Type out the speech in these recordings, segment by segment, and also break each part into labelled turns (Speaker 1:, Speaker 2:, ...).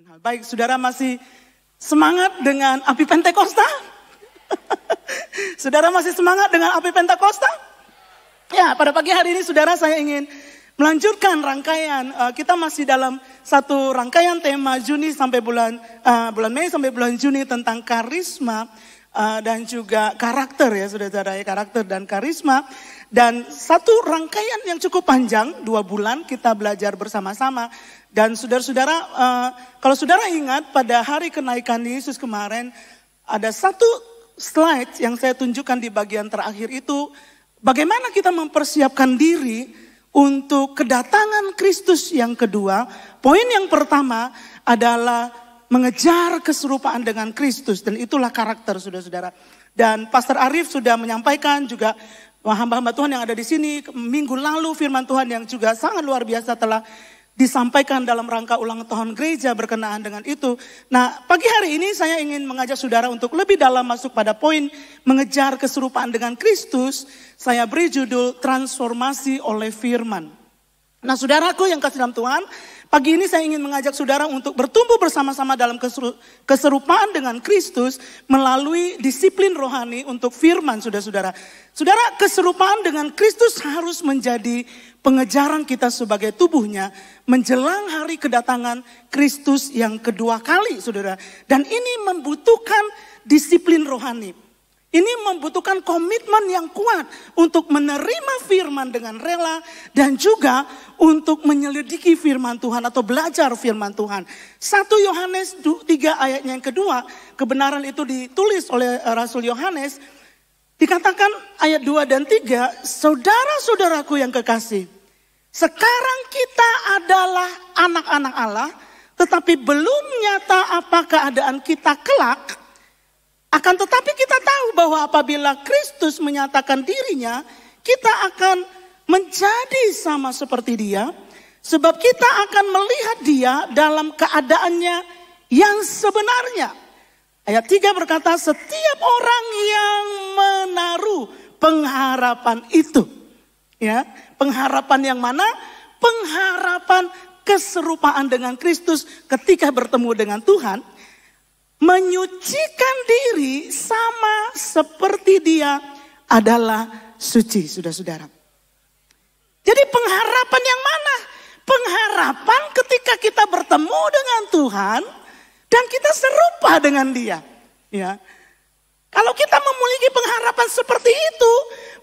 Speaker 1: Baik, saudara masih semangat dengan api Pentakosta? Saudara masih semangat dengan api Pentakosta? Ya, pada pagi hari ini saudara saya ingin melanjutkan rangkaian. Kita masih dalam satu rangkaian tema Juni sampai bulan Mei sampai bulan Juni tentang karisma dan juga karakter ya saudara-saudara, karakter dan karisma. Dan satu rangkaian yang cukup panjang, 2 bulan kita belajar bersama-sama. Dan saudara-saudara, kalau saudara ingat pada hari kenaikan Yesus kemarin, ada satu slide yang saya tunjukkan di bagian terakhir itu, bagaimana kita mempersiapkan diri untuk kedatangan Kristus yang kedua. Poin yang pertama adalah mengejar keserupaan dengan Kristus, dan itulah karakter saudara-saudara. Dan Pastor Arief sudah menyampaikan juga, hamba-hamba Tuhan yang ada di sini minggu lalu firman Tuhan yang juga sangat luar biasa telah disampaikan dalam rangka ulang tahun gereja berkenaan dengan itu. Nah, pagi hari ini saya ingin mengajak saudara untuk lebih dalam masuk pada poin mengejar keserupaan dengan Kristus. Saya beri judul transformasi oleh firman. Nah, saudaraku yang kasih dalam Tuhan, pagi ini saya ingin mengajak saudara untuk bertumbuh bersama-sama dalam keserupaan dengan Kristus melalui disiplin rohani untuk firman, saudara-saudara. Saudara, keserupaan dengan Kristus harus menjadi pengejaran kita sebagai tubuhnya menjelang hari kedatangan Kristus yang kedua kali, saudara. Dan ini membutuhkan disiplin rohani. Ini membutuhkan komitmen yang kuat untuk menerima firman dengan rela dan juga untuk menyelidiki firman Tuhan atau belajar firman Tuhan. 1 Yohanes 3 ayatnya yang kedua, kebenaran itu ditulis oleh Rasul Yohanes. Dikatakan ayat 2 dan 3, saudara-saudaraku yang kekasih, sekarang kita adalah anak-anak Allah, tetapi belum nyata apa keadaan kita kelak. Akan tetapi kita tahu bahwa apabila Kristus menyatakan dirinya, kita akan menjadi sama seperti dia. Sebab kita akan melihat dia dalam keadaannya yang sebenarnya. Ayat 3 berkata, setiap orang yang menaruh pengharapan itu. Ya, pengharapan yang mana? Pengharapan keserupaan dengan Kristus ketika bertemu dengan Tuhan. Menyucikan diri sama seperti dia adalah suci, saudara-saudara. Jadi pengharapan yang mana? Pengharapan ketika kita bertemu dengan Tuhan dan kita serupa dengan dia. Ya. Kalau kita memiliki pengharapan seperti itu,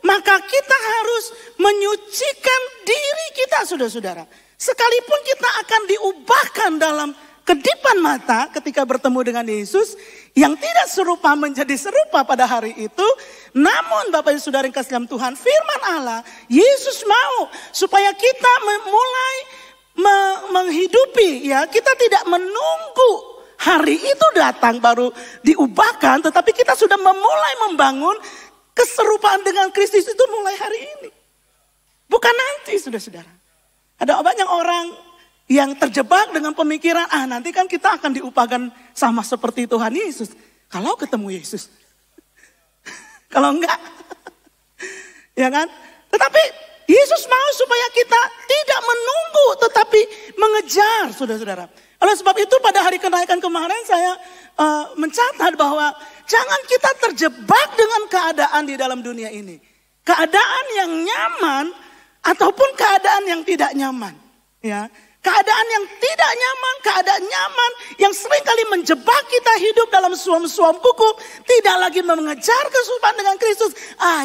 Speaker 1: maka kita harus menyucikan diri kita, saudara-saudara. Sekalipun kita akan diubahkan dalam kedipan mata ketika bertemu dengan Yesus yang tidak serupa menjadi serupa pada hari itu. Namun Bapak Ibu Saudara yang kasih dalam Tuhan, firman Allah, Yesus mau supaya kita mulai menghidupi, ya, kita tidak menunggu hari itu datang baru diubahkan, tetapi kita sudah memulai membangun keserupaan dengan Kristus itu mulai hari ini. Bukan nanti, saudara-saudara. Ada banyak orang yang terjebak dengan pemikiran, nanti kan kita akan diupahkan sama seperti Tuhan Yesus. Kalau ketemu Yesus. Kalau enggak. Ya kan? Tetapi Yesus mau supaya kita tidak menunggu, tetapi mengejar, saudara-saudara. Oleh sebab itu pada hari kenaikan kemarin saya mencatat bahwa jangan kita terjebak dengan keadaan di dalam dunia ini. Keadaan yang nyaman ataupun keadaan yang tidak nyaman. Ya. Keadaan yang tidak nyaman, keadaan nyaman yang seringkali menjebak kita hidup dalam suam-suam kuku. Tidak lagi mengejar keserupaan dengan Kristus.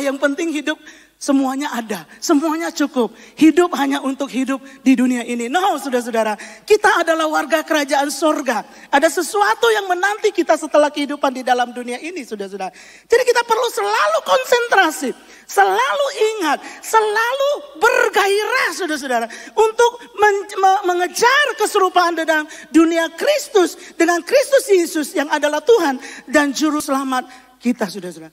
Speaker 1: Yang penting hidup semuanya ada, semuanya cukup. Hidup hanya untuk hidup di dunia ini. No, saudara-saudara, kita adalah warga kerajaan sorga. Ada sesuatu yang menanti kita setelah kehidupan di dalam dunia ini, saudara-saudara. Jadi kita perlu selalu konsentrasi, selalu ingat, selalu bergairah, saudara-saudara, untuk mengejar keserupaan dalam dunia Kristus, dengan Kristus Yesus yang adalah Tuhan dan Juru Selamat kita, saudara-saudara.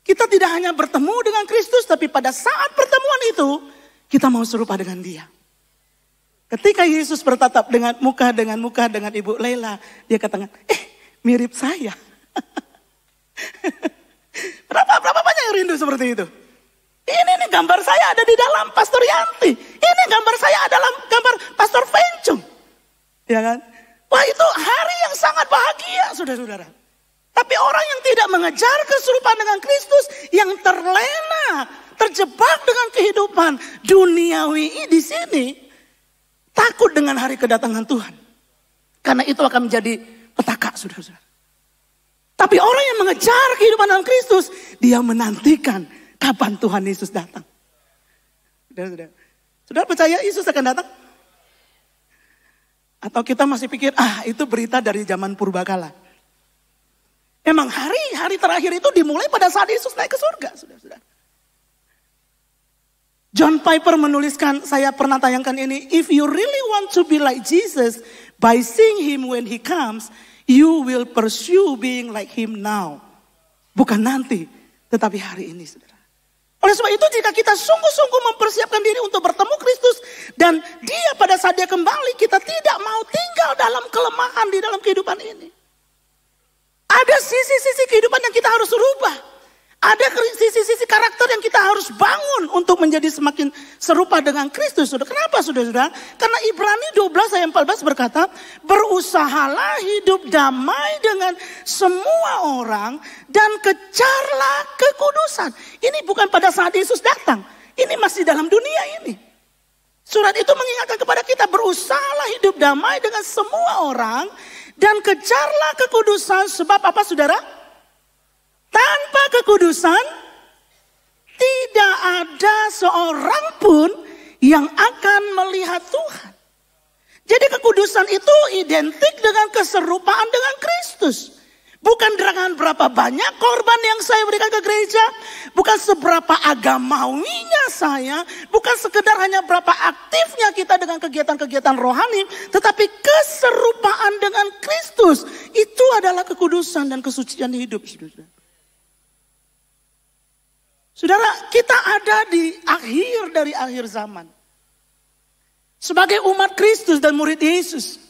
Speaker 1: Kita tidak hanya bertemu dengan Kristus, tapi pada saat pertemuan itu, kita mau serupa dengan dia. Ketika Yesus bertatap dengan muka dengan Ibu Leila, dia katakan, mirip saya. Berapa banyak yang rindu seperti itu? Ini gambar saya ada di dalam Pastor Yanti. Ini gambar saya adalah gambar Pastor Fencung. Ya kan? Wah, itu hari yang sangat bahagia, saudara-saudara. Tapi orang yang tidak mengejar keserupaan dengan Kristus, yang terlena, terjebak dengan kehidupan duniawi di sini, takut dengan hari kedatangan Tuhan. Karena itu akan menjadi petaka, saudara-saudara. Tapi orang yang mengejar kehidupan dalam Kristus, dia menantikan kapan Tuhan Yesus datang. Saudara-saudara, saudara percaya Yesus akan datang? Atau kita masih pikir, itu berita dari zaman purbakala. Emang hari terakhir itu dimulai pada saat Yesus naik ke surga, saudara-saudara. John Piper menuliskan, saya pernah tayangkan ini, if you really want to be like Jesus, by seeing him when he comes, you will pursue being like him now. Bukan nanti, tetapi hari ini, saudara. Oleh sebab itu jika kita sungguh-sungguh mempersiapkan diri untuk bertemu Kristus, dan dia pada saat dia kembali, kita tidak mau tinggal dalam kelemahan di dalam kehidupan ini. Ada sisi-sisi kehidupan yang kita harus rubah. Ada sisi-sisi karakter yang kita harus bangun untuk menjadi semakin serupa dengan Kristus. Kenapa saudara-saudara? Karena Ibrani 12 ayat 14 berkata, berusahalah hidup damai dengan semua orang dan kejarlah kekudusan. Ini bukan pada saat Yesus datang. Ini masih dalam dunia ini. Surat itu mengingatkan kepada kita, berusahalah hidup damai dengan semua orang dan kejarlah kekudusan. Sebab apa saudara? Tanpa kekudusan, tidak ada seorang pun yang akan melihat Tuhan. Jadi kekudusan itu identik dengan keserupaan dengan Kristus. Bukan dengan berapa banyak korban yang saya berikan ke gereja. Bukan seberapa agamawinya saya. Bukan sekedar hanya berapa aktifnya kita dengan kegiatan-kegiatan rohani. Tetapi keserupaan dengan Kristus. Itu adalah kekudusan dan kesucian hidup. Saudara, kita ada di akhir dari akhir zaman. Sebagai umat Kristus dan murid Yesus,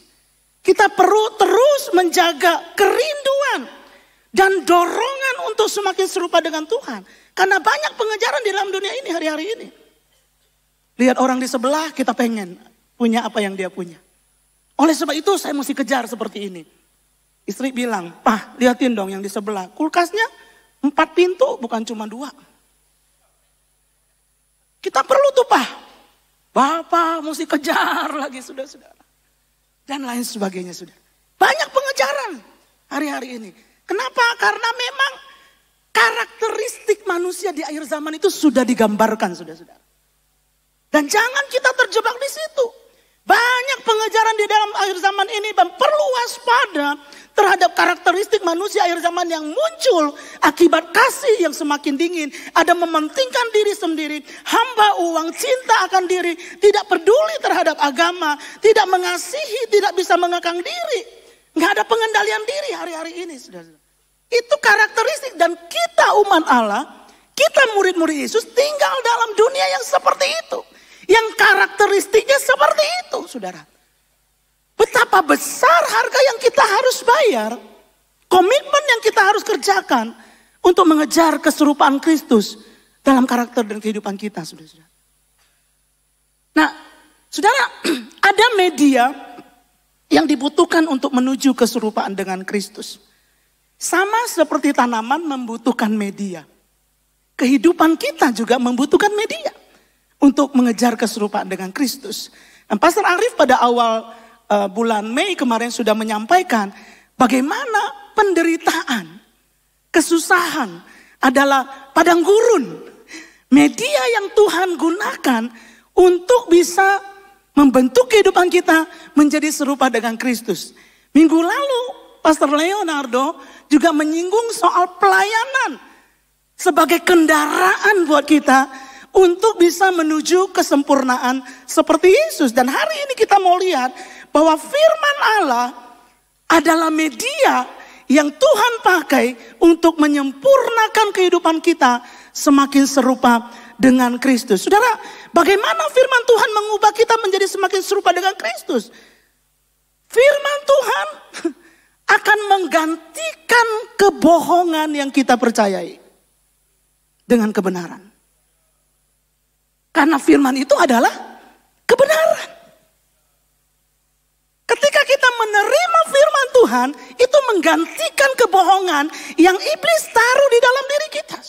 Speaker 1: kita perlu terus menjaga kerinduan dan dorongan untuk semakin serupa dengan Tuhan. Karena banyak pengejaran di dalam dunia ini hari-hari ini. Lihat orang di sebelah, kita pengen punya apa yang dia punya. Oleh sebab itu saya mesti kejar seperti ini. Istri bilang, "Pah, lihatin dong yang di sebelah. Kulkasnya 4 pintu, bukan cuma 2. Kita perlu tuh, Pak. Bapak mesti kejar lagi, saudara-saudara. Dan lain sebagainya, saudara. Banyak pengejaran hari-hari ini. Kenapa? Karena memang karakteristik manusia di akhir zaman itu sudah digambarkan, saudara-saudara. Dan jangan kita terjebak di situ. Banyak pengejaran di dalam akhir zaman ini dan perlu waspada terhadap karakteristik manusia akhir zaman yang muncul akibat kasih yang semakin dingin. Ada mementingkan diri sendiri, hamba uang, cinta akan diri, tidak peduli terhadap agama, tidak mengasihi, tidak bisa mengekang diri. Nggak ada pengendalian diri hari-hari ini, saudara-saudara. Itu karakteristik dan kita umat Allah, kita murid-murid Yesus tinggal dalam dunia yang seperti itu. Yang karakteristiknya seperti itu, saudara. Betapa besar harga yang kita harus bayar. Komitmen yang kita harus kerjakan untuk mengejar keserupaan Kristus dalam karakter dan kehidupan kita, saudara. Nah, saudara, ada media yang dibutuhkan untuk menuju keserupaan dengan Kristus. Sama seperti tanaman membutuhkan media. Kehidupan kita juga membutuhkan media untuk mengejar keserupaan dengan Kristus. Dan Pastor Arif pada awal bulan Mei kemarin sudah menyampaikan bagaimana penderitaan, kesusahan adalah padang gurun. Media yang Tuhan gunakan untuk bisa membentuk kehidupan kita menjadi serupa dengan Kristus. Minggu lalu Pastor Leonardo juga menyinggung soal pelayanan sebagai kendaraan buat kita untuk bisa menuju kesempurnaan seperti Yesus. Dan hari ini kita mau lihat bahwa firman Allah adalah media yang Tuhan pakai untuk menyempurnakan kehidupan kita semakin serupa dengan Kristus. Saudara, bagaimana firman Tuhan mengubah kita menjadi semakin serupa dengan Kristus? Firman Tuhan akan menggantikan kebohongan yang kita percayai dengan kebenaran. Karena firman itu adalah kebenaran. Ketika kita menerima firman Tuhan itu menggantikan kebohongan yang iblis taruh di dalam diri kita.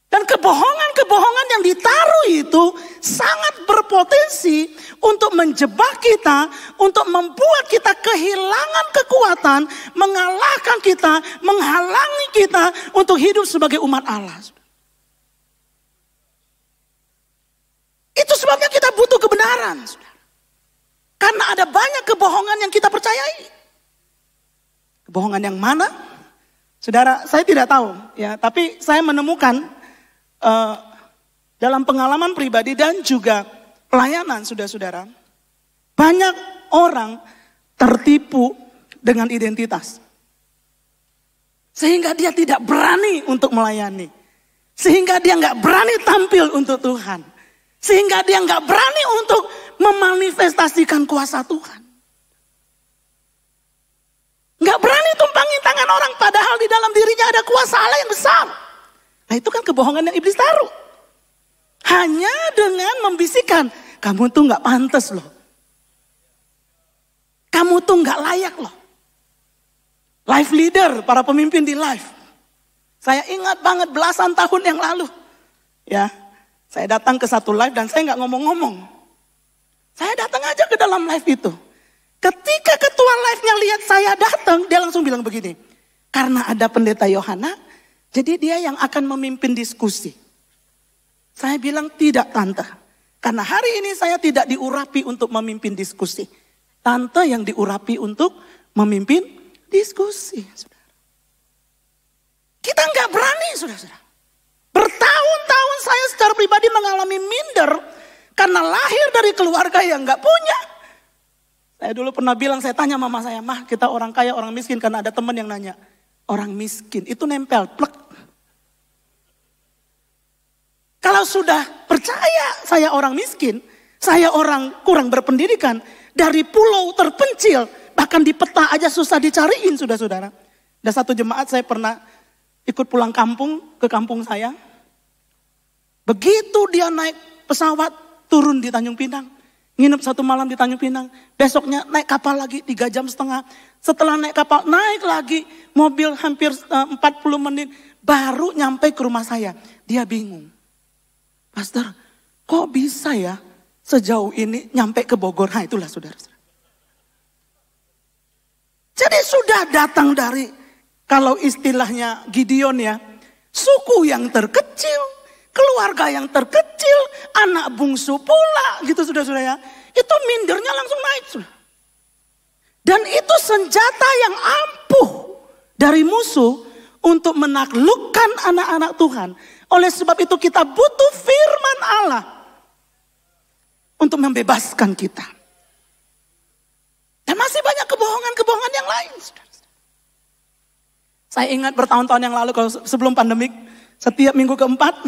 Speaker 1: Dan kebohongan-kebohongan yang ditaruh itu sangat berpotensi untuk menjebak kita, untuk membuat kita kehilangan kekuatan, mengalahkan kita, menghalangi kita untuk hidup sebagai umat Allah. Itu sebabnya kita butuh kebenaran. Karena ada banyak kebohongan yang kita percayai. Kebohongan yang mana? Saudara, saya tidak tahu, ya, tapi saya menemukan dalam pengalaman pribadi dan juga pelayanan saudara-saudara, banyak orang tertipu dengan identitas. Sehingga dia tidak berani untuk melayani. Sehingga dia nggak berani tampil untuk Tuhan. Sehingga dia nggak berani untuk memanifestasikan kuasa Tuhan. Nggak berani tumpangin tangan orang padahal di dalam dirinya ada kuasa Allah yang besar. Nah itu kan kebohongan yang iblis taruh. Hanya dengan membisikkan, kamu tuh gak pantas loh. Kamu tuh gak layak loh. Life leader, para pemimpin di life. Saya ingat banget belasan tahun yang lalu. Ya, saya datang ke satu live dan saya gak ngomong-ngomong. Saya datang aja ke dalam live itu. Ketika ketua live-nya lihat saya datang, dia langsung bilang begini. Karena ada pendeta Yohana, jadi dia yang akan memimpin diskusi. Saya bilang tidak tante. Karena hari ini saya tidak diurapi untuk memimpin diskusi. Tante yang diurapi untuk memimpin diskusi. Saudara. Kita nggak berani saudara. Bertahun-tahun saya secara pribadi mengalami minder. Karena lahir dari keluarga yang nggak punya. Saya dulu pernah bilang, saya tanya mama saya, mah kita orang kaya orang miskin. Karena ada teman yang nanya, orang miskin itu nempel, plek. Kalau sudah percaya saya orang miskin, saya orang kurang berpendidikan, dari pulau terpencil, bahkan di peta aja susah dicariin saudara-saudara. Ada satu jemaat saya pernah ikut pulang kampung ke kampung saya. Begitu dia naik pesawat, turun di Tanjung Pinang. Nginep satu malam di Tanjung Pinang. Besoknya naik kapal lagi 3,5 jam. Setelah naik kapal, naik lagi mobil hampir 40 menit. Baru nyampe ke rumah saya. Dia bingung. Pastor, kok bisa ya sejauh ini nyampe ke Bogor? Nah itulah saudara. Jadi sudah datang dari, kalau istilahnya Gideon ya, suku yang terkecil, keluarga yang terkecil, anak bungsu pula gitu saudara-saudara ya. Itu mindernya langsung naik. Dan itu senjata yang ampuh dari musuh untuk menaklukkan anak-anak Tuhan. Oleh sebab itu kita butuh firman Allah untuk membebaskan kita. Dan masih banyak kebohongan-kebohongan yang lain. Saya ingat bertahun-tahun yang lalu kalau sebelum pandemik, setiap minggu keempat,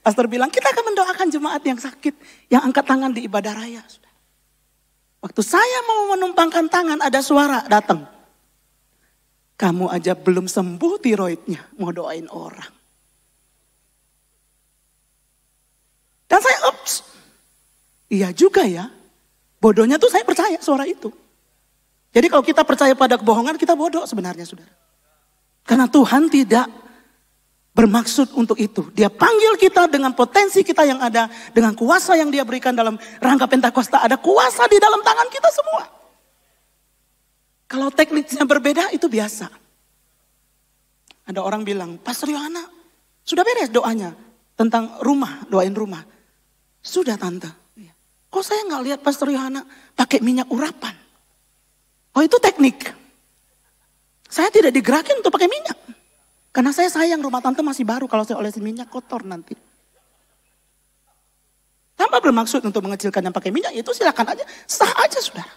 Speaker 1: pastor bilang kita akan mendoakan jemaat yang sakit, yang angkat tangan di ibadah raya. Waktu saya mau menumpangkan tangan, ada suara datang. Kamu aja belum sembuh tiroidnya, mau doain orang. Dan saya, iya juga ya. Bodohnya tuh saya percaya suara itu. Jadi kalau kita percaya pada kebohongan, kita bodoh sebenarnya saudara. Karena Tuhan tidak bermaksud untuk itu. Dia panggil kita dengan potensi kita yang ada. Dengan kuasa yang dia berikan dalam rangka Pentakosta. Ada kuasa di dalam tangan kita semua. Kalau tekniknya berbeda itu biasa. Ada orang bilang, Pastor Yohana sudah beres doanya. Tentang rumah, doain rumah. Sudah tante. Kok saya nggak lihat Pastor Yohana pakai minyak urapan? Oh itu teknik. Saya tidak digerakin untuk pakai minyak. Karena saya sayang rumah tante masih baru, kalau saya olesin minyak kotor nanti. Tanpa bermaksud untuk mengecilkan yang pakai minyak, itu silakan aja, sah aja saudara.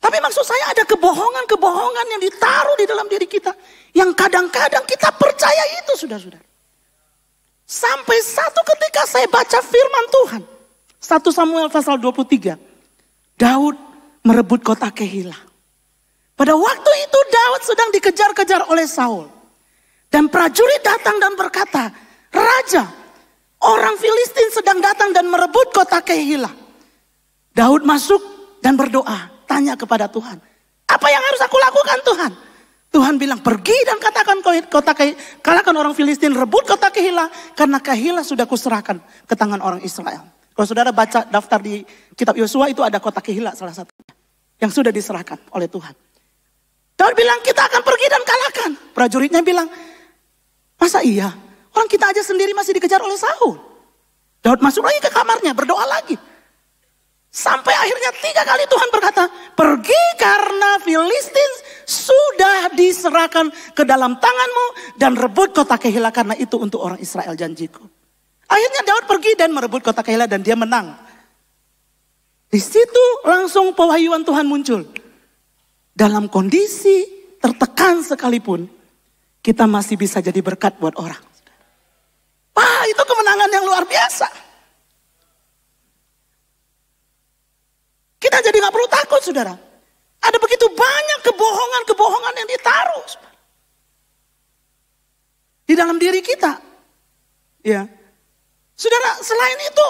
Speaker 1: Tapi maksud saya ada kebohongan-kebohongan yang ditaruh di dalam diri kita. Yang kadang-kadang kita percaya itu saudara-saudara. Sampai satu ketika saya baca firman Tuhan. 1 Samuel pasal 23. Daud merebut kota Kehilah. Pada waktu itu Daud sedang dikejar-kejar oleh Saul. Dan prajurit datang dan berkata, Raja, orang Filistin sedang datang dan merebut kota Kehilah. Daud masuk dan berdoa, tanya kepada Tuhan, apa yang harus aku lakukan Tuhan? Tuhan bilang, pergi dan katakan kalahkan orang Filistin, rebut kota Kehila, karena Kehila sudah kuserahkan ke tangan orang Israel. Kalau saudara baca daftar di kitab Yosua, itu ada kota Kehila salah satunya, yang sudah diserahkan oleh Tuhan. Daud bilang, kita akan pergi dan kalahkan. Prajuritnya bilang, masa iya? Orang kita aja sendiri masih dikejar oleh Saul. Daud masuk lagi ke kamarnya, berdoa lagi. Sampai akhirnya 3 kali Tuhan berkata, pergi karena Filistin sudah diserahkan ke dalam tanganmu dan rebut kota Kehila, karena itu untuk orang Israel janjiku. Akhirnya Daud pergi dan merebut kota Kehila dan dia menang. Di situ langsung pewahyuan Tuhan muncul. Dalam kondisi tertekan sekalipun, kita masih bisa jadi berkat buat orang. Wah, itu kemenangan yang luar biasa. Kita jadi gak perlu takut, saudara. Ada begitu banyak kebohongan-kebohongan yang ditaruh di dalam diri kita. Ya, saudara, selain itu,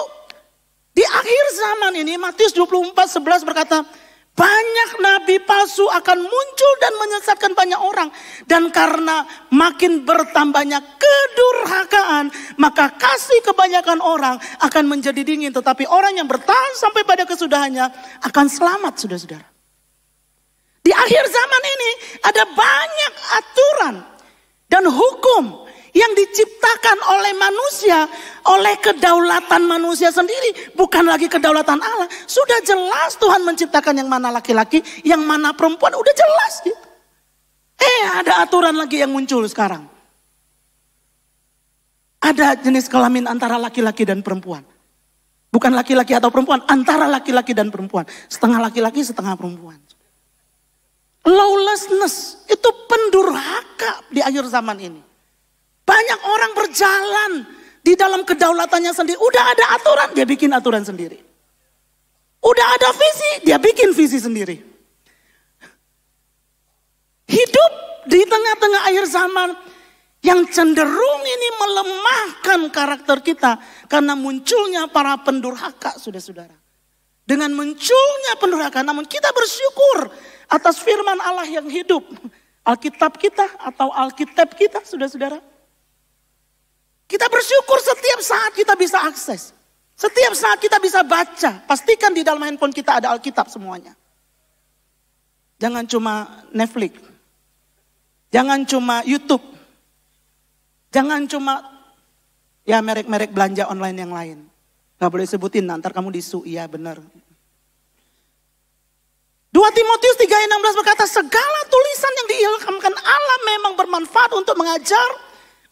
Speaker 1: di akhir zaman ini, Matius 24:11 berkata, banyak nabi palsu akan muncul dan menyesatkan banyak orang. Dan karena makin bertambahnya kedurhakaan, maka kasih kebanyakan orang akan menjadi dingin. Tetapi orang yang bertahan sampai pada kesudahannya akan selamat, saudara-saudara. Di akhir zaman ini ada banyak aturan dan hukum yang diciptakan oleh manusia, oleh kedaulatan manusia sendiri, bukan lagi kedaulatan Allah. Sudah jelas Tuhan menciptakan yang mana laki-laki, yang mana perempuan, udah jelas gitu. Ada aturan lagi yang muncul sekarang. Ada jenis kelamin antara laki-laki dan perempuan. Bukan laki-laki atau perempuan, antara laki-laki dan perempuan. Setengah laki-laki, setengah perempuan. Lawlessness, itu pendurhaka di akhir zaman ini. Banyak orang berjalan di dalam kedaulatannya sendiri. Udah ada aturan, dia bikin aturan sendiri. Udah ada visi, dia bikin visi sendiri. Hidup di tengah-tengah akhir zaman yang cenderung ini melemahkan karakter kita. Karena munculnya para pendurhaka, saudara-saudara. Dengan munculnya pendurhaka, namun kita bersyukur atas firman Allah yang hidup. Alkitab kita atau Alkitab kita, saudara-saudara. Kita bersyukur setiap saat kita bisa akses. Setiap saat kita bisa baca. Pastikan di dalam handphone kita ada Alkitab semuanya. Jangan cuma Netflix. Jangan cuma YouTube. Jangan cuma ya merek-merek belanja online yang lain. Gak boleh sebutin, ntar kamu disu. Iya benar. 2 Timotius 3:16 berkata, segala tulisan yang diilhamkan Allah memang bermanfaat untuk mengajar,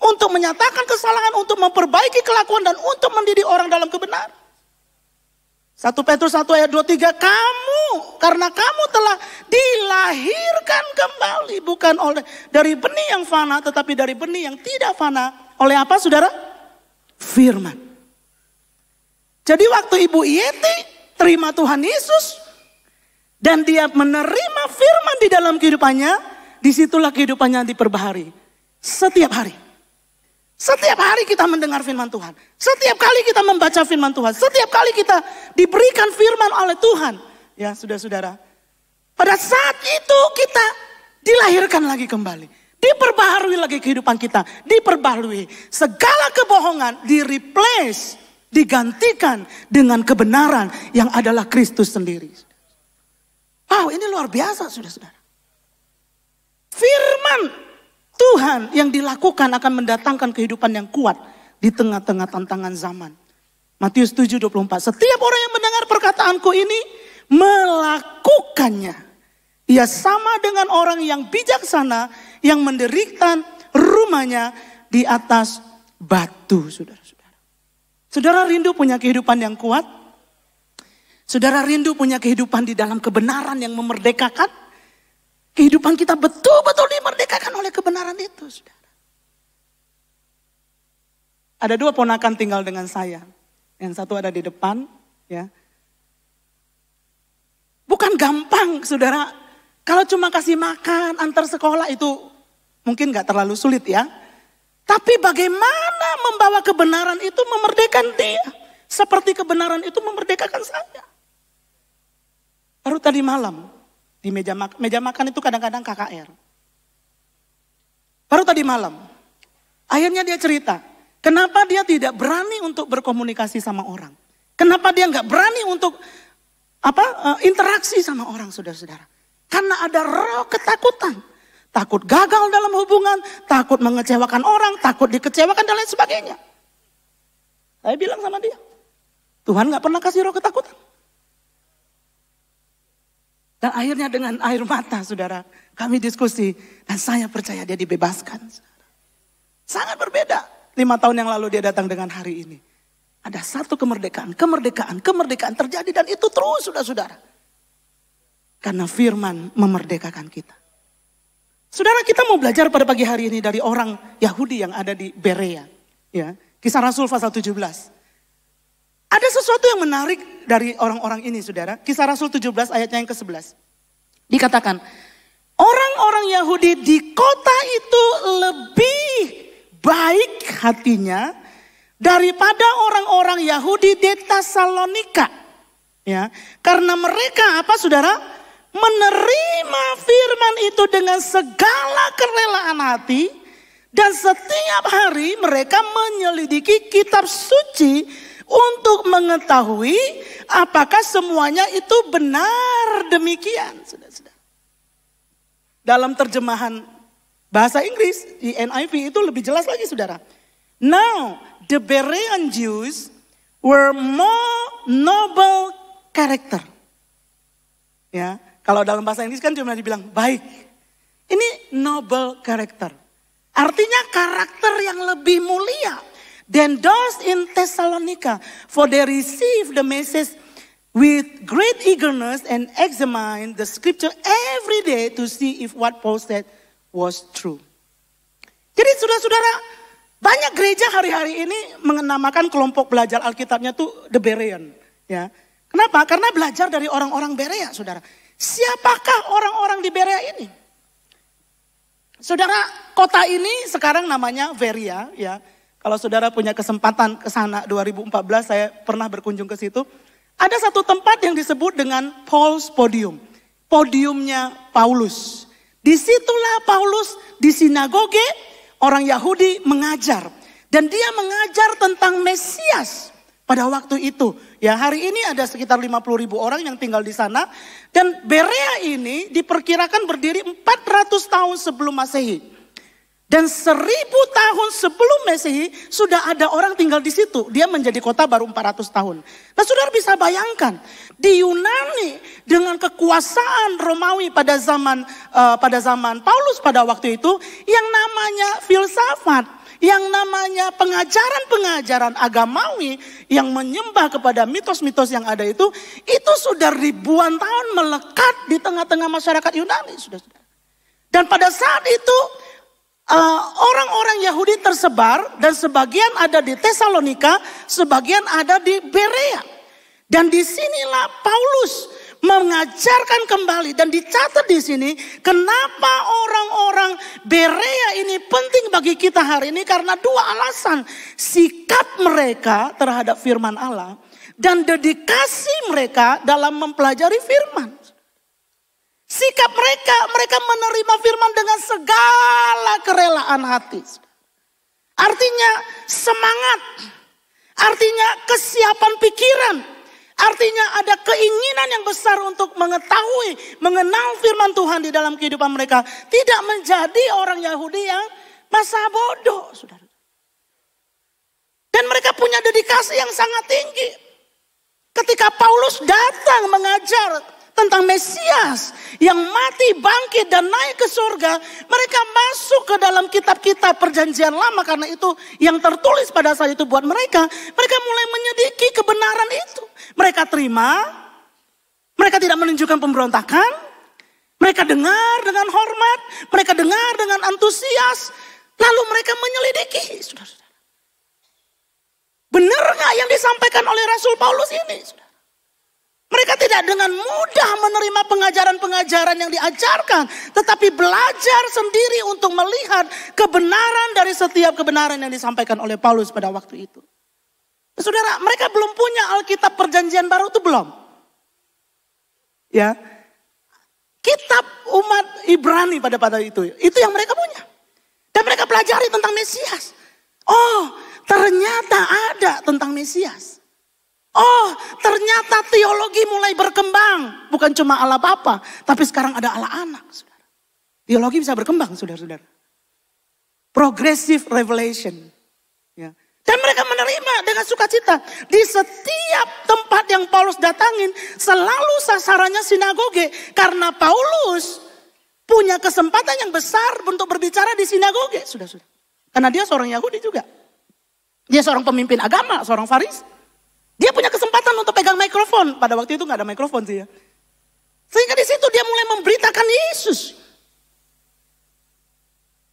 Speaker 1: untuk menyatakan kesalahan, untuk memperbaiki kelakuan, dan untuk mendidik orang dalam kebenaran. 1 Petrus 1:23, karena kamu telah dilahirkan kembali, bukan dari benih yang fana, tetapi dari benih yang tidak fana. Oleh apa, saudara? Firman. Jadi waktu Ibu Yeti terima Tuhan Yesus, dan dia menerima firman di dalam kehidupannya, disitulah kehidupannya diperbaharui. Setiap hari. Setiap hari kita mendengar firman Tuhan. Setiap kali kita membaca firman Tuhan. Setiap kali kita diberikan firman oleh Tuhan. Ya, saudara-saudara. Pada saat itu kita dilahirkan lagi kembali. Diperbaharui lagi kehidupan kita. Diperbaharui. Segala kebohongan di-replace, digantikan dengan kebenaran yang adalah Kristus sendiri. Wow, ini luar biasa, saudara-saudara. Firman Tuhan yang dilakukan akan mendatangkan kehidupan yang kuat di tengah-tengah tantangan zaman. Matius 7:24. Setiap orang yang mendengar perkataanku ini melakukannya, ia sama dengan orang yang bijaksana yang mendirikan rumahnya di atas batu, saudara-saudara. Saudara rindu punya kehidupan yang kuat? Saudara rindu punya kehidupan di dalam kebenaran yang memerdekakan? Kehidupan kita betul-betul dimerdekakan oleh kebenaran itu, saudara. Ada 2 ponakan tinggal dengan saya. Yang satu ada di depan, ya. Bukan gampang, saudara. Kalau cuma kasih makan antar sekolah itu mungkin gak terlalu sulit ya. Tapi bagaimana membawa kebenaran itu memerdekakan dia. Seperti kebenaran itu memerdekakan saya. Baru tadi malam di meja makan itu kadang-kadang KKR. Baru tadi malam, akhirnya dia cerita, kenapa dia tidak berani untuk berkomunikasi sama orang. Kenapa dia nggak berani untuk interaksi sama orang, saudara-saudara. Karena ada roh ketakutan. Takut gagal dalam hubungan, takut mengecewakan orang, takut dikecewakan dan lain sebagainya. Saya bilang sama dia, Tuhan nggak pernah kasih roh ketakutan. Dan akhirnya dengan air mata, saudara, kami diskusi dan saya percaya dia dibebaskan. Sangat berbeda. 5 tahun yang lalu dia datang dengan hari ini. Ada satu kemerdekaan terjadi dan itu terus, saudara-saudara. Karena firman memerdekakan kita. Saudara, kita mau belajar pada pagi hari ini dari orang Yahudi yang ada di Berea. Ya, Kisah Rasul pasal 17. Ada sesuatu yang menarik dari orang-orang ini, saudara. Kisah Rasul 17 ayatnya yang ke-11. Dikatakan, orang-orang Yahudi di kota itu lebih baik hatinya daripada orang-orang Yahudi di Tesalonika. Ya, karena mereka saudara? Menerima firman itu dengan segala kerelaan hati dan setiap hari mereka menyelidiki kitab suci untuk mengetahui apakah semuanya itu benar demikian. Saudara-saudara. Dalam terjemahan bahasa Inggris di NIV itu lebih jelas lagi, saudara. Now the Berean Jews were more noble character. Ya, kalau dalam bahasa Inggris kan cuma dibilang baik. Ini noble character. Artinya karakter yang lebih mulia than those in Thessalonica, for they received the message with great eagerness and examined the scripture every day to see if what Paul said was true. Jadi saudara-saudara, banyak gereja hari-hari ini menamakan kelompok belajar Alkitabnya tuh The Berean. Ya. Kenapa? Karena belajar dari orang-orang Berea, saudara. Siapakah orang-orang di Berea ini? Saudara, kota ini sekarang namanya Veria, ya. Kalau saudara punya kesempatan ke sana 2014, saya pernah berkunjung ke situ. Ada satu tempat yang disebut dengan Paul's Podium. Podiumnya Paulus. Disitulah Paulus di sinagoge orang Yahudi mengajar. Dan dia mengajar tentang Mesias pada waktu itu. Ya, hari ini ada sekitar 50.000 orang yang tinggal di sana. Dan Berea ini diperkirakan berdiri 400 tahun sebelum Masehi. Dan 1000 tahun sebelum Masehi sudah ada orang tinggal di situ. Dia menjadi kota baru 400 tahun. Nah, saudara bisa bayangkan di Yunani dengan kekuasaan Romawi pada zaman Paulus pada waktu itu, yang namanya filsafat, yang namanya pengajaran-pengajaran agamawi yang menyembah kepada mitos-mitos yang ada itu sudah ribuan tahun melekat di tengah-tengah masyarakat Yunani, saudara-saudara. Dan pada saat itu orang-orang Yahudi tersebar dan sebagian ada di Tesalonika, sebagian ada di Berea. Dan disinilah Paulus mengajarkan kembali dan dicatat di sini kenapa orang-orang Berea ini penting bagi kita hari ini, karena 2 alasan. Sikap mereka terhadap firman Allah dan dedikasi mereka dalam mempelajari firman. Sikap mereka menerima firman dengan segala kerelaan hati. Artinya semangat, artinya kesiapan pikiran, artinya ada keinginan yang besar untuk mengetahui, mengenal firman Tuhan di dalam kehidupan mereka. Tidak menjadi orang Yahudi yang masa bodoh, saudara. Dan mereka punya dedikasi yang sangat tinggi. Ketika Paulus datang mengajar tentang Mesias yang mati, bangkit dan naik ke surga, mereka masuk ke dalam kitab-kitab perjanjian lama, karena itu yang tertulis pada saat itu buat mereka. Mereka mulai menyelidiki kebenaran itu. Mereka terima, mereka tidak menunjukkan pemberontakan, mereka dengar dengan hormat, mereka dengar dengan antusias, lalu mereka menyelidiki. Saudara-saudara, benar gak yang disampaikan oleh Rasul Paulus ini? Saudara? Mereka tidak dengan mudah menerima pengajaran-pengajaran yang diajarkan, tetapi belajar sendiri untuk melihat kebenaran dari setiap kebenaran yang disampaikan oleh Paulus pada waktu itu. Saudara, mereka belum punya Alkitab Perjanjian Baru, itu belum. Ya. Kitab umat Ibrani pada itu yang mereka punya. Dan mereka pelajari tentang Mesias. Oh, ternyata ada tentang Mesias. Oh, ternyata teologi mulai berkembang. Bukan cuma Allah Bapa, tapi sekarang ada Allah Anak. Saudara. Teologi bisa berkembang, saudara-saudara. Progressive revelation. Ya. Dan mereka menerima dengan sukacita. Di setiap tempat yang Paulus datangin, selalu sasarannya sinagoge. Karena Paulus punya kesempatan yang besar untuk berbicara di sinagoge. Sudah. Karena dia seorang Yahudi juga. Dia seorang pemimpin agama, seorang Farisi. Dia punya kesempatan untuk pegang mikrofon. Pada waktu itu gak ada mikrofon sih ya. Sehingga di situ dia mulai memberitakan Yesus.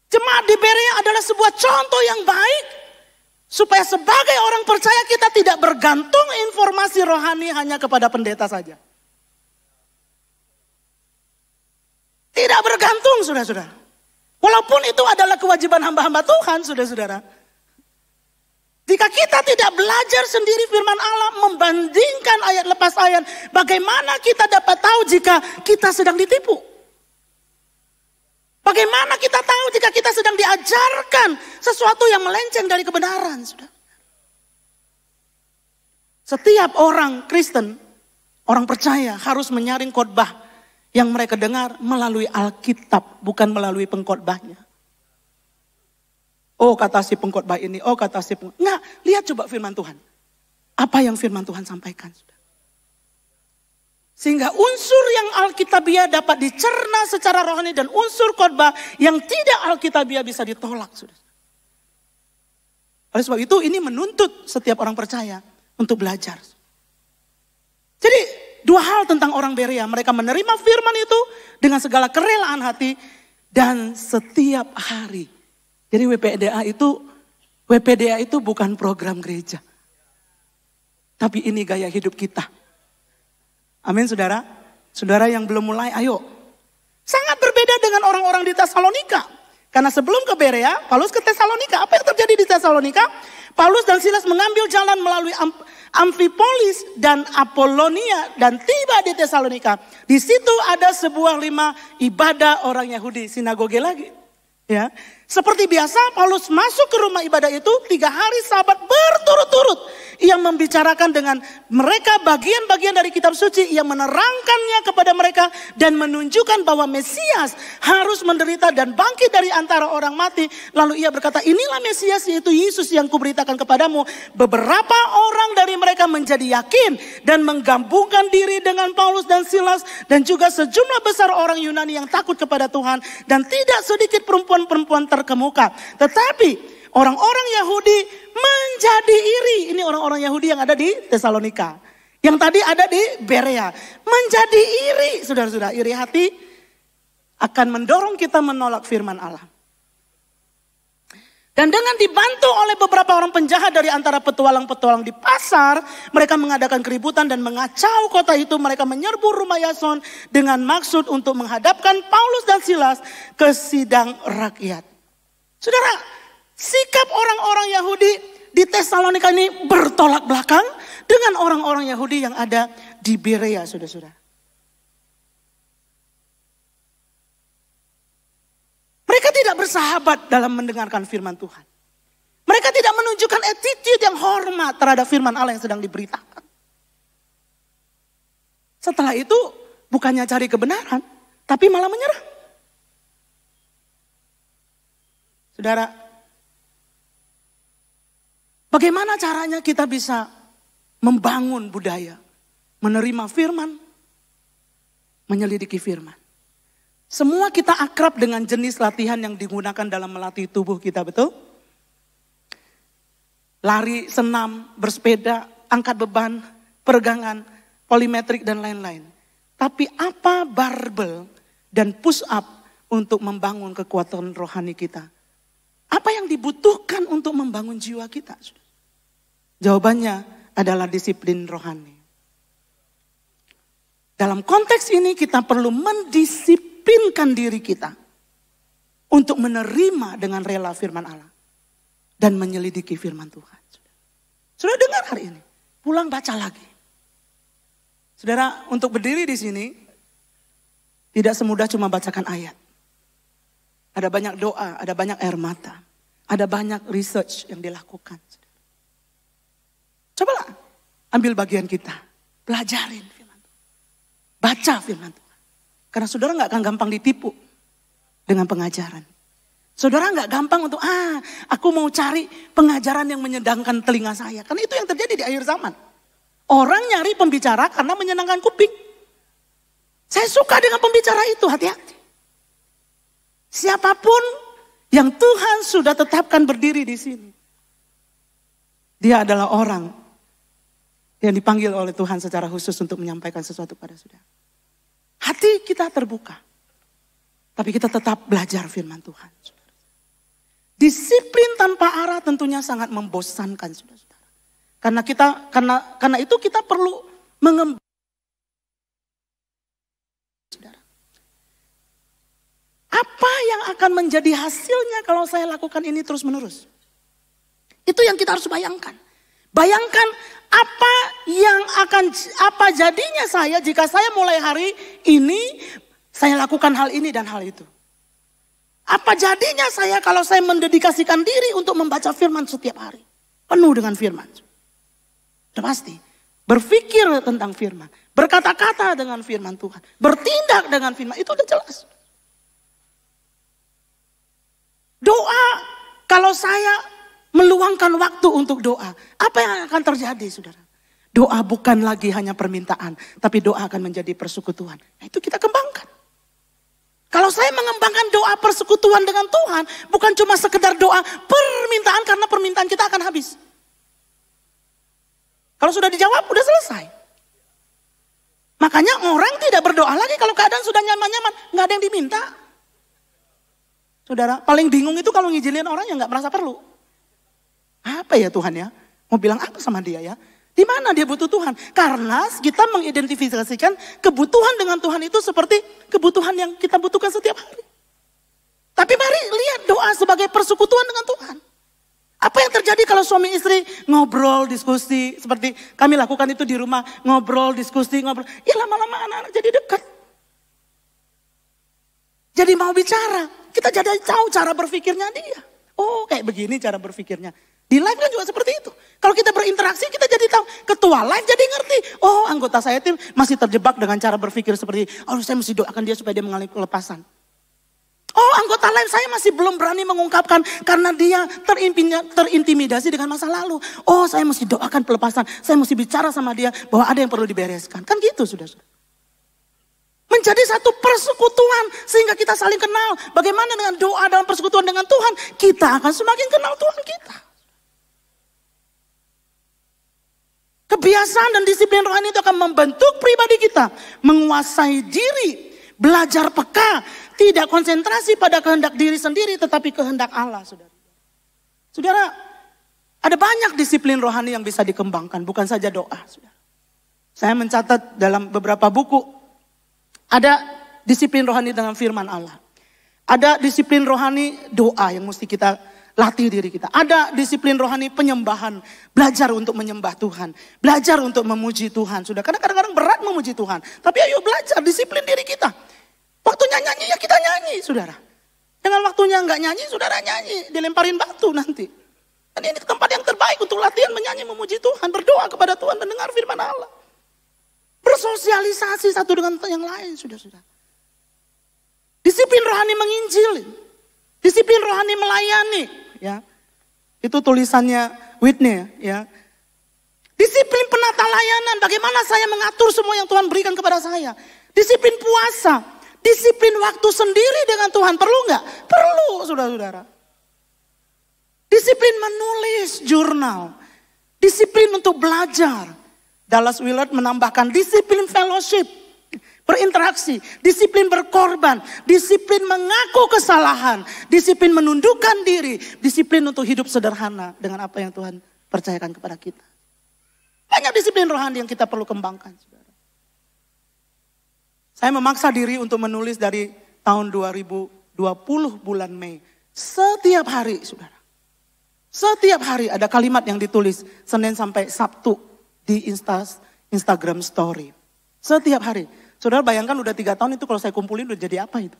Speaker 1: Jemaat di Berea adalah sebuah contoh yang baik. Supaya sebagai orang percaya kita tidak bergantung informasi rohani hanya kepada pendeta saja. Tidak bergantung, saudara-saudara. Walaupun itu adalah kewajiban hamba-hamba Tuhan, saudara-saudara. Jika kita tidak belajar sendiri firman Allah, membandingkan ayat lepas ayat, bagaimana kita dapat tahu jika kita sedang ditipu? Bagaimana kita tahu jika kita sedang diajarkan sesuatu yang melenceng dari kebenaran? Saudara. Setiap orang Kristen, orang percaya harus menyaring khotbah yang mereka dengar melalui Alkitab, bukan melalui pengkhotbahnya. Oh kata si pengkhotbah ini, oh kata si pengkhotbah. Nggak, lihat coba firman Tuhan. Apa yang firman Tuhan sampaikan? Saudara. Sehingga unsur yang Alkitabiah dapat dicerna secara rohani dan unsur khotbah yang tidak Alkitabiah bisa ditolak. Oleh sebab itu ini menuntut setiap orang percaya untuk belajar. Jadi dua hal tentang orang Berea. Mereka menerima firman itu dengan segala kerelaan hati dan setiap hari. Jadi WPDA itu bukan program gereja. Tapi ini gaya hidup kita. Amin saudara. Saudara yang belum mulai ayo. Sangat berbeda dengan orang-orang di Tesalonika. Karena sebelum ke Berea, Paulus ke Tesalonika. Apa yang terjadi di Tesalonika? Paulus dan Silas mengambil jalan melalui Amfipolis dan Apolonia dan tiba di Tesalonika. Di situ ada sebuah ibadah orang Yahudi, sinagoge lagi. Ya, seperti biasa Paulus masuk ke rumah ibadah itu 3 hari Sabat berturut-turut. Ia membicarakan dengan mereka bagian-bagian dari kitab suci. Ia menerangkannya kepada mereka dan menunjukkan bahwa Mesias harus menderita dan bangkit dari antara orang mati. Lalu ia berkata, inilah Mesias yaitu Yesus yang kuberitakan kepadamu. Beberapa orang dari mereka menjadi yakin dan menggabungkan diri dengan Paulus dan Silas. Dan juga sejumlah besar orang Yunani yang takut kepada Tuhan. Dan tidak sedikit perempuan-perempuan terkemuka. Tetapi orang-orang Yahudi menjadi iri. Ini orang-orang Yahudi yang ada di Tesalonika. Yang tadi ada di Berea. Menjadi iri. Saudara-saudara, iri hati akan mendorong kita menolak firman Allah. Dan dengan dibantu oleh beberapa orang penjahat dari antara petualang-petualang di pasar, mereka mengadakan keributan dan mengacau kota itu. Mereka menyerbu rumah Yason dengan maksud untuk menghadapkan Paulus dan Silas ke sidang rakyat. Saudara, sikap orang-orang Yahudi di Tesalonika ini bertolak belakang dengan orang-orang Yahudi yang ada di Berea, saudara-saudara. Mereka tidak bersahabat dalam mendengarkan firman Tuhan. Mereka tidak menunjukkan attitude yang hormat terhadap firman Allah yang sedang diberitakan. Setelah itu bukannya cari kebenaran, tapi malah menyerah. Saudara, bagaimana caranya kita bisa membangun budaya, menerima firman, menyelidiki firman. Semua kita akrab dengan jenis latihan yang digunakan dalam melatih tubuh kita, betul? Lari, senam, bersepeda, angkat beban, peregangan, polimetrik dan lain-lain. Tapi apa barbel dan push up untuk membangun kekuatan rohani kita? Apa yang dibutuhkan untuk membangun jiwa kita? Jawabannya adalah disiplin rohani. Dalam konteks ini kita perlu mendisiplinkan diri kita untuk menerima dengan rela firman Allah dan menyelidiki firman Tuhan. Sudah dengar hari ini? Pulang baca lagi. Saudara, untuk berdiri di sini Tidak semudah cuma bacakan ayat. Ada banyak doa, ada banyak air mata. Ada banyak research yang dilakukan. Cobalah ambil bagian kita. Pelajarin firman Tuhan. Baca firman Tuhan. Karena saudara gak akan gampang ditipu dengan pengajaran. Saudara gak gampang untuk, aku mau cari pengajaran yang menyenangkan telinga saya. Karena itu yang terjadi di akhir zaman. Orang nyari pembicara karena menyenangkan kuping. Saya suka dengan pembicara itu, hati-hati. Siapapun yang Tuhan sudah tetapkan berdiri di sini. Dia adalah orang yang dipanggil oleh Tuhan secara khusus untuk menyampaikan sesuatu pada saudara. Hati kita terbuka. Tapi kita tetap belajar firman Tuhan. Saudara. Disiplin tanpa arah tentunya sangat membosankan saudara-saudara. Karena itu kita perlu mengembangkan. Apa yang akan menjadi hasilnya kalau saya lakukan ini terus menerus? Itu yang kita harus bayangkan. Bayangkan apa jadinya saya jika saya mulai hari ini saya lakukan hal ini dan hal itu. Apa jadinya saya kalau saya mendedikasikan diri untuk membaca firman setiap hari. Penuh dengan firman. Sudah pasti. Berpikir tentang firman. Berkata-kata dengan firman Tuhan. Bertindak dengan firman. Itu udah jelas. Doa, kalau saya meluangkan waktu untuk doa, apa yang akan terjadi saudara? Doa bukan lagi hanya permintaan, tapi doa akan menjadi persekutuan. Nah, itu kita kembangkan. Kalau saya mengembangkan doa persekutuan dengan Tuhan, bukan cuma sekedar doa permintaan karena permintaan kita akan habis. Kalau sudah dijawab, udah selesai. Makanya orang tidak berdoa lagi kalau keadaan sudah nyaman-nyaman, nggak ada yang diminta. Saudara, paling bingung itu kalau ngizinin orang yang gak merasa perlu. Apa ya Tuhan ya? Mau bilang apa sama dia ya? Di mana dia butuh Tuhan? Karena kita mengidentifikasikan kebutuhan dengan Tuhan itu seperti kebutuhan yang kita butuhkan setiap hari. Tapi mari lihat doa sebagai persekutuan dengan Tuhan. Apa yang terjadi kalau suami istri ngobrol, diskusi. Seperti kami lakukan itu di rumah. Ngobrol, diskusi, ngobrol. Ya lama-lama anak-anak jadi dekat. Jadi mau bicara. Kita jadi tahu cara berpikirnya dia. Oh kayak begini cara berpikirnya. Di live kan juga seperti itu. Kalau kita berinteraksi kita jadi tahu. Ketua live jadi ngerti. Oh anggota saya itu masih terjebak dengan cara berpikir seperti saya mesti doakan dia supaya dia mengalami kelepasan. Oh anggota live saya masih belum berani mengungkapkan karena dia terintimidasi dengan masa lalu. Oh saya mesti doakan pelepasan. Saya mesti bicara sama dia bahwa ada yang perlu dibereskan. Kan gitu saudara. Menjadi satu persekutuan sehingga kita saling kenal. Bagaimana dengan doa dalam persekutuan dengan Tuhan? Kita akan semakin kenal Tuhan kita. Kebiasaan dan disiplin rohani itu akan membentuk pribadi kita. Menguasai diri. Belajar peka. Tidak konsentrasi pada kehendak diri sendiri tetapi kehendak Allah. Saudara, ada banyak disiplin rohani yang bisa dikembangkan. Bukan saja doa. Saudara. Saya mencatat dalam beberapa buku. Ada disiplin rohani dengan firman Allah. Ada disiplin rohani doa yang mesti kita latih diri kita. Ada disiplin rohani penyembahan. Belajar untuk menyembah Tuhan. Belajar untuk memuji Tuhan. Sudah karena kadang-kadang berat memuji Tuhan. Tapi ayo belajar disiplin diri kita. Waktunya nyanyi ya kita nyanyi saudara. Dengan waktunya enggak nyanyi saudara nyanyi. Dilemparin batu nanti. Dan ini tempat yang terbaik untuk latihan menyanyi memuji Tuhan. Berdoa kepada Tuhan mendengar firman Allah. Bersosialisasi satu dengan yang lain, sudah-sudah. Disiplin rohani menginjil, disiplin rohani melayani, ya. Itu tulisannya Whitney, ya. Disiplin penata layanan, bagaimana saya mengatur semua yang Tuhan berikan kepada saya. Disiplin puasa, disiplin waktu sendiri dengan Tuhan, perlu nggak? Perlu, saudara-saudara. Disiplin menulis jurnal, disiplin untuk belajar. Dallas Willard menambahkan disiplin fellowship, berinteraksi, disiplin berkorban, disiplin mengaku kesalahan, disiplin menundukkan diri, disiplin untuk hidup sederhana dengan apa yang Tuhan percayakan kepada kita. Banyak disiplin rohani yang kita perlu kembangkan. Saudara. Saya memaksa diri untuk menulis dari tahun 2020 bulan Mei. Setiap hari, saudara. Setiap hari ada kalimat yang ditulis Senin sampai Sabtu. Di Instagram story. Setiap hari. Saudara bayangkan udah 3 tahun itu kalau saya kumpulin udah jadi apa itu?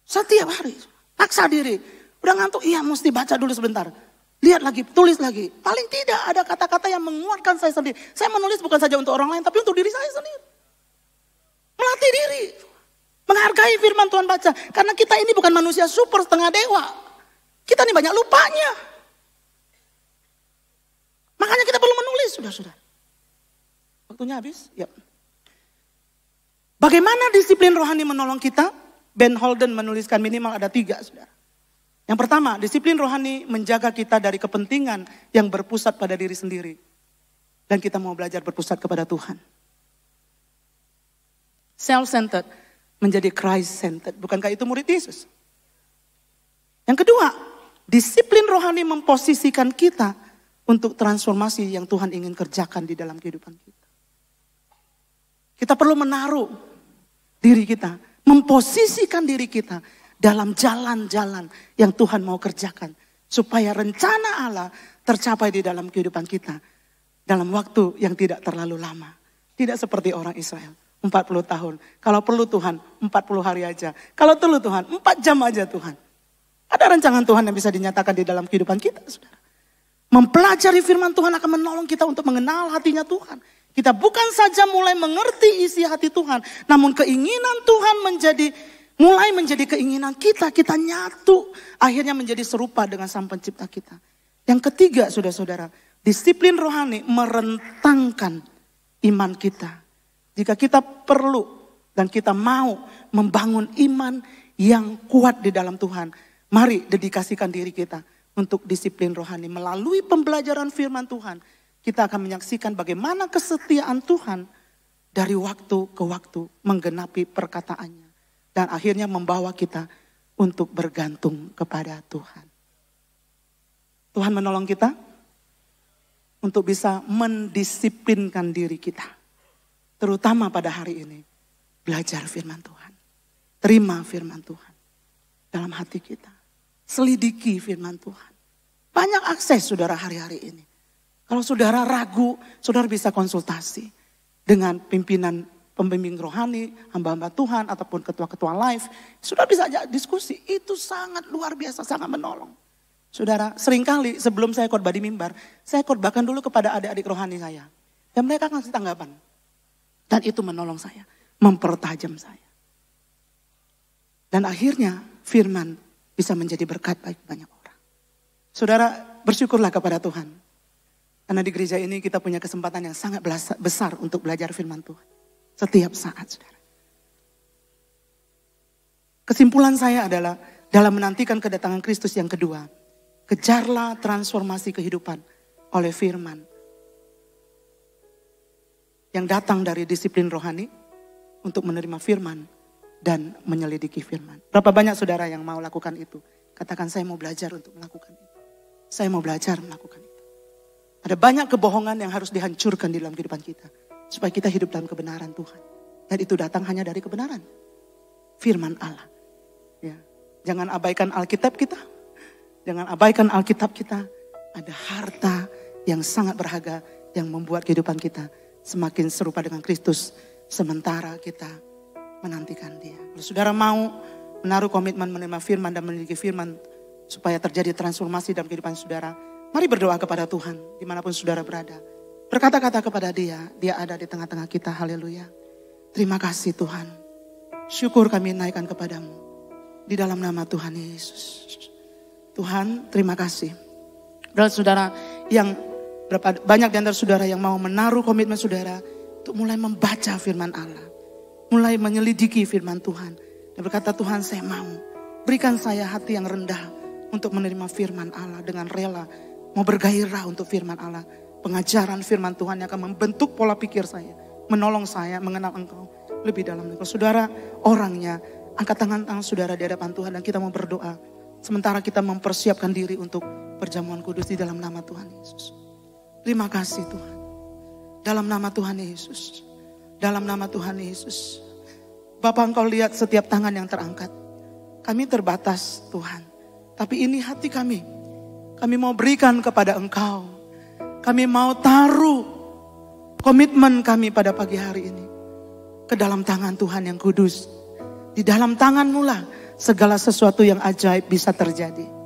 Speaker 1: Setiap hari, paksa diri. Udah ngantuk, iya mesti baca dulu sebentar. Lihat lagi, tulis lagi. Paling tidak ada kata-kata yang menguatkan saya sendiri. Saya menulis bukan saja untuk orang lain, tapi untuk diri saya sendiri. Melatih diri. Menghargai firman Tuhan baca. Karena kita ini bukan manusia super setengah dewa. Kita ini banyak lupanya. Makanya kita perlu menulis, sudah. Waktunya habis? Ya. Bagaimana disiplin rohani menolong kita? Ben Holden menuliskan minimal ada 3, saudara. Yang pertama, disiplin rohani menjaga kita dari kepentingan yang berpusat pada diri sendiri. Dan kita mau belajar berpusat kepada Tuhan. Self-centered menjadi Christ-centered. Bukankah itu murid Yesus? Yang kedua, disiplin rohani memposisikan kita untuk transformasi yang Tuhan ingin kerjakan di dalam kehidupan kita. Kita perlu menaruh diri kita, memposisikan diri kita dalam jalan-jalan yang Tuhan mau kerjakan. Supaya rencana Allah tercapai di dalam kehidupan kita. Dalam waktu yang tidak terlalu lama. Tidak seperti orang Israel. 40 tahun. Kalau perlu Tuhan 40 hari aja. Kalau perlu Tuhan 4 jam aja Tuhan. Ada rancangan Tuhan yang bisa dinyatakan di dalam kehidupan kita, saudara. Mempelajari firman Tuhan akan menolong kita untuk mengenal hatinya Tuhan. Kita bukan saja mulai mengerti isi hati Tuhan. Namun keinginan Tuhan mulai menjadi keinginan kita. Kita nyatu. Akhirnya menjadi serupa dengan Sang Pencipta kita. Yang ketiga, saudara-saudara. Disiplin rohani merentangkan iman kita. Jika kita perlu dan kita mau membangun iman yang kuat di dalam Tuhan. Mari dedikasikan diri kita untuk disiplin rohani. Melalui pembelajaran firman Tuhan. Kita akan menyaksikan bagaimana kesetiaan Tuhan dari waktu ke waktu menggenapi perkataannya. Dan akhirnya membawa kita untuk bergantung kepada Tuhan. Tuhan menolong kita untuk bisa mendisiplinkan diri kita. Terutama pada hari ini. Belajar firman Tuhan. Terima firman Tuhan. Dalam hati kita. Selidiki firman Tuhan. Banyak akses saudara hari-hari ini. Kalau saudara ragu, saudara bisa konsultasi. Dengan pembimbing rohani, hamba-hamba Tuhan, ataupun ketua-ketua live. Saudara bisa ajak diskusi. Itu sangat luar biasa, sangat menolong. Saudara, seringkali sebelum saya khotbah di mimbar, saya khotbahkan dulu kepada adik-adik rohani saya. Dan mereka kasih tanggapan. Dan itu menolong saya, mempertajam saya. Dan akhirnya firman bisa menjadi berkat bagi banyak orang. Saudara, bersyukurlah kepada Tuhan. Karena di gereja ini kita punya kesempatan yang sangat besar untuk belajar firman Tuhan. Setiap saat, saudara. Kesimpulan saya adalah dalam menantikan kedatangan Kristus yang kedua. Kejarlah transformasi kehidupan oleh firman. Yang datang dari disiplin rohani untuk menerima firman dan menyelidiki firman. Berapa banyak saudara yang mau lakukan itu? Katakan saya mau belajar untuk melakukan itu. Saya mau belajar melakukan itu. Ada banyak kebohongan yang harus dihancurkan di dalam kehidupan kita. Supaya kita hidup dalam kebenaran Tuhan. Dan itu datang hanya dari kebenaran. Firman Allah. Ya. Jangan abaikan Alkitab kita. Jangan abaikan Alkitab kita. Ada harta yang sangat berharga yang membuat kehidupan kita semakin serupa dengan Kristus. Sementara kita menantikan Dia. Kalau saudara mau menaruh komitmen menerima firman dan memiliki firman. Supaya terjadi transformasi dalam kehidupan saudara. Mari berdoa kepada Tuhan dimanapun saudara berada. Berkata-kata kepada Dia. Dia ada di tengah-tengah kita. Haleluya. Terima kasih Tuhan. Syukur kami naikkan kepadamu. Di dalam nama Tuhan Yesus. Tuhan terima kasih. Saudara yang banyak di antara saudara yang mau menaruh komitmen saudara. Untuk mulai membaca firman Allah. Mulai menyelidiki firman Tuhan. Dan berkata Tuhan saya mau. Berikan saya hati yang rendah. Untuk menerima firman Allah dengan rela. Mau bergairah untuk firman Allah. Pengajaran firman Tuhan yang akan membentuk pola pikir saya. Menolong saya mengenal Engkau lebih dalam. Kalau saudara orangnya. Angkat tangan saudara di hadapan Tuhan. Dan kita mau berdoa. Sementara kita mempersiapkan diri untuk perjamuan kudus di dalam nama Tuhan Yesus. Terima kasih Tuhan. Dalam nama Tuhan Yesus. Dalam nama Tuhan Yesus. Bapak Engkau lihat setiap tangan yang terangkat. Kami terbatas Tuhan. Tapi ini hati kami. Kami mau berikan kepada Engkau. Kami mau taruh komitmen kami pada pagi hari ini. ke dalam tangan Tuhan yang kudus. Di dalam tangan-Mu lah segala sesuatu yang ajaib bisa terjadi.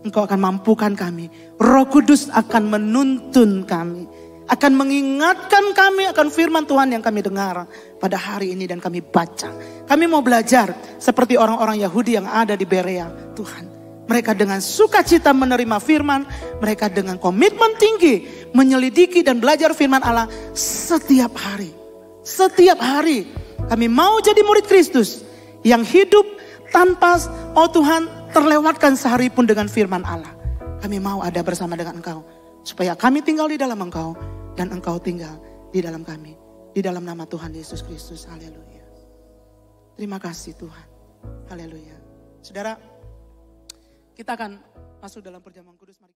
Speaker 1: Engkau akan mampukan kami. Roh Kudus akan menuntun kami. Akan mengingatkan kami akan firman Tuhan yang kami dengar pada hari ini dan kami baca. Kami mau belajar seperti orang-orang Yahudi yang ada di Berea. Tuhan, mereka dengan sukacita menerima firman. Mereka dengan komitmen tinggi menyelidiki dan belajar firman Allah setiap hari. Setiap hari kami mau jadi murid Kristus yang hidup tanpa, oh Tuhan, terlewatkan sehari pun dengan firman Allah. Kami mau ada bersama dengan Engkau. Supaya kami tinggal di dalam Engkau dan Engkau tinggal di dalam kami. Di dalam nama Tuhan Yesus Kristus. Haleluya. Terima kasih Tuhan. Haleluya. Saudara, kita akan masuk dalam perjamuan kudus. Mari.